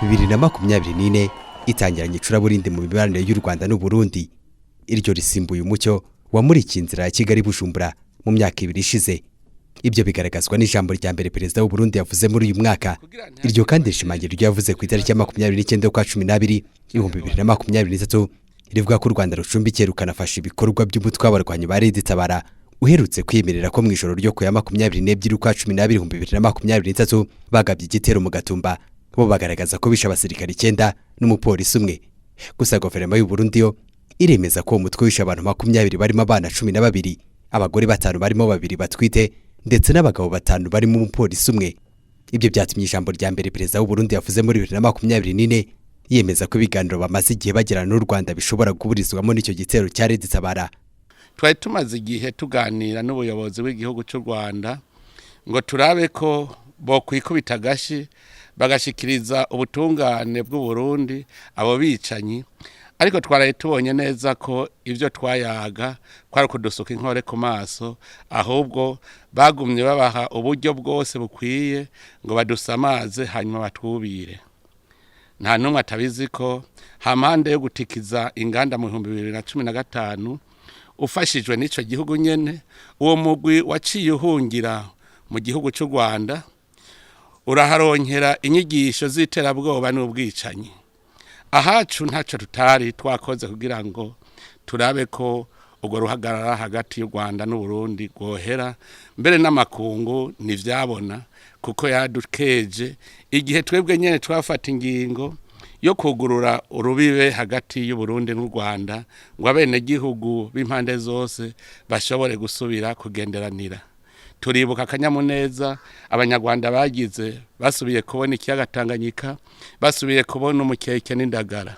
2024 itangiranye icuraburindi mu mibanire y'u Rwanda n'u Burundi. Iryo risimbuye umucyo wamurikiye inzira ya Kigali Bujumbura mu myaka 2 ishize. Ibyo bigaragazwa n'ijambo rya mbere perezida w'u Burundi yavuze muri uyu mwaka. Iryo kandi rishimangira iryo yavuze ku itariki ya 29 kwa 12 2023 rivuga ko u Rwanda rucumbikiye rukanafasha ibikorwa by'umutwe w'abarwanyi ba Tabara uherutse kwiyemerera ko mu ijoro ryo ku ya 22 kwa 12 2023 bagabye igitero mu Gatumba. Bo bagaragaza ko bisha abasirikari 9 n'umupolisi umwe. Gusa guverinoma y'u Burundi yo iremeza ko umutwe wisha abantu 20 barimo abana 12, abagore 5 barimo 2 batwite ndetse n'abagabo 5 barimo umupolisi umwe. Ibyo byatumye ijambo rya mbere perezida w'u Burundi yavuze muri 2024 yemeza ko ibiganiro bamaze igihe bagirana n'u Rwanda bishobora kuburizwamo n'icyo gitero cya Tabara. Twari tumaze igihe tuganira n'ubuyobozi bw'igihugu cy'u Rwanda ngo turabe ko bo kwikubita agashi bagashikiriza ubutungane bw'u Burundi abo bicanyi, ariko twaraye tubonye neza ko ivyo twayaga kwari kudusuka inkore ku maso, ahubwo bagumye babaha uburyo bwose bukwiye ngo badusamaze hanyuma batwubire. Nta numwe atabizi ko hamande yo gutikiza inganda mu 2015 ufashijwe n'ico gihugu nyene, uwo mugwi waciye uhungira mu gihugu cy'u Rwanda uraharonkera inyigisho z'iterabwoba n'ubwicanyi. Ahacu ntaco tutari twakoze kugira ngo turabe ko ubwo ruhagarara hagati y'u Rwanda n'u Burundi rwohera, mbere n'amakungu nivyabona kuko yadukeje igihe twebwe nyene twafata ingingo yo kugurura urubibe hagati y'u Burundi n'u Rwanda ngo abene gihugu b'impande zose bashobore gusubira kugenderanira. Turibuka akanyamuneza abanyarwanda bagize basubiye kubona ikiyaga Tanganyika, basubiye kubona umukeke n'indagara.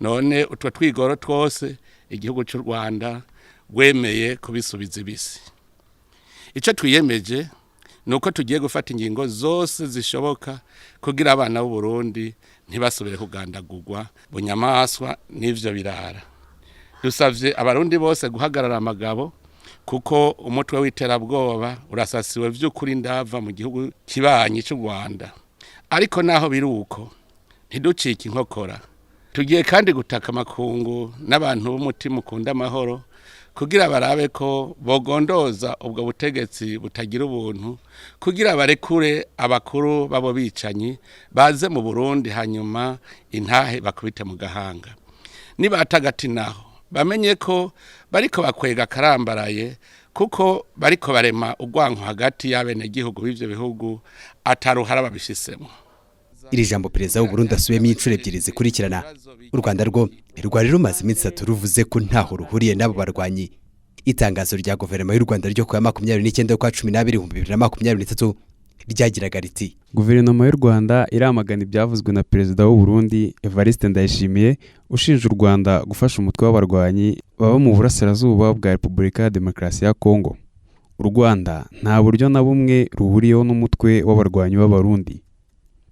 None utwo twigoro twose igihugu cy'u Rwanda gwemeye kubisubiza ibisi. Ico twiyemeje nuko tugiye gufata ingingo zose zishoboka kugira abana b'u Burundi ntibasubire kugandagurwa bunyamaswa n'ivyo birara. Dusavye abarundi bose guhagarara amagabo kuko umutwe w'iterabwoba urasasiwe vy'ukuri ndava mu gihugu kibanyi cy'u Rwanda. Ariko naho biruko ntiducike inkokora. Tugiye kandi gutaka makungu n'abantu b'umutima ukunda amahoro kugira barabe ko bogondoza ubwo butegetsi butagira ubuntu, kugira barekure abakuru babo bicanyi baze mu Burundi hanyuma intahe bakubite mu gahanga. Nibatagati naho bamenye ko bariko bakwega karambaraye kuko bariko barema ugwanko hagati y'abene gihugu b'ivyo bihugu ataruhara babishisemo. Iri jambo perezida w'u Burundi asubiyemo incuro 2 zikurikirana. U Rwanda rwo rwari rumaze iminsi 3 ruvuze ko ntaho ruhuriye n'abo barwanyi. Itangazo rya guverinoma y'u Rwanda ryo ku 29 kwa 12 2023 ryagiraga riti: Guverinoma y'u Rwanda iramagana ibyavuzwe na perezida w'u Burundi Evariste Ndayishimiye ushinja u Rwanda gufasha umutwe w'abarwanyi baba mu burasirazuba bwa Repubulika ya Demokarasi ya Kongo. U Rwanda nta buryo na bumwe ruhuriyeho n'umutwe w'abarwanyi b'abarundi.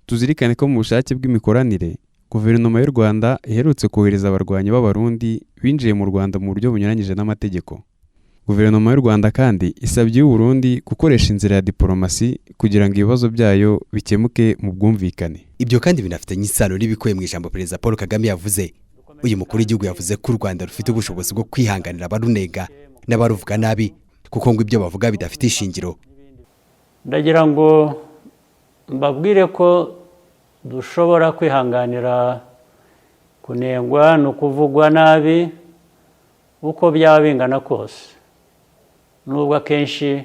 Tuzirikane ko mu bushake bw'imikoranire guverinoma y'u Rwanda iherutse kohereza abarwanyi b'abarundi binjiye mu Rwanda mu buryo bunyuranyije n'amategeko. Guverinoma y'u Rwanda kandi isabye u Burundi gukoresha inzira ya diplomasi kugira ngo ibibazo byayo bikemuke mu bwumvikane. Ibyo kandi binafitanye isano n'ibikuye mu ijambo perezida Paul Kagame yavuze. Uyu mukuru w'igihugu yavuze ko u Rwanda rufite ubushobozi bwo kwihanganira abarunega n'abaruvuga nabi kuko ngo ibyo bavuga bidafite ishingiro. Ndagira ngo mbabwire ko dushobora kwihanganira kunengwa no kuvugwa nabi uko byaba bingana kose, nubwo akenshi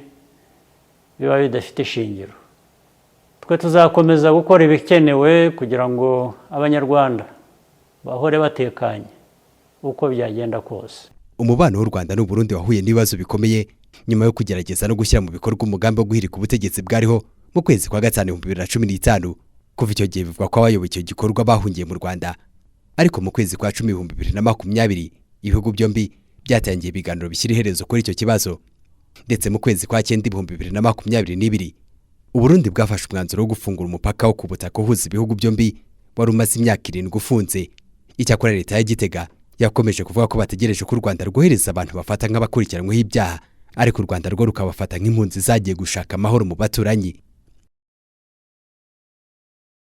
biba bidafite ishingiro. Twe tuzakomeza gukora ibikenewe kugira ngo abanyarwanda bahore batekanye uko byagenda kose. Umubano w'u Rwanda n'u Burundi wahuye n'ibibazo bikomeye nyuma yo kugerageza no gushyira mu bikorwa umugambi wo guhirika ubutegetsi bwariho mu kwezi kwa 5 2015. Kuva icyo gihe bivugwa ko abayoboye icyo gikorwa bahungiye mu Rwanda, ariko mu kwezi kwa 10 2020 ibihugu byombi byatangiye ibiganiro bishyira iherezo kuri icyo kibazo. Ndetse mu kwezi kwa 9 2022 u Burundi bwafashe umwanzuro wo gufungura umupaka wo kubutaka uhuza ibihugu byombi wari umaze imyaka 7 ufunze. Icyakora leta ya Gitega yakomeje kuvuga ko bategereje ko u Rwanda rwohereza abantu bafata nk'abakurikiranweho ibyaha, ariko u Rwanda rwo rukabafata nk'impunzi zagiye gushaka amahoro mu baturanyi.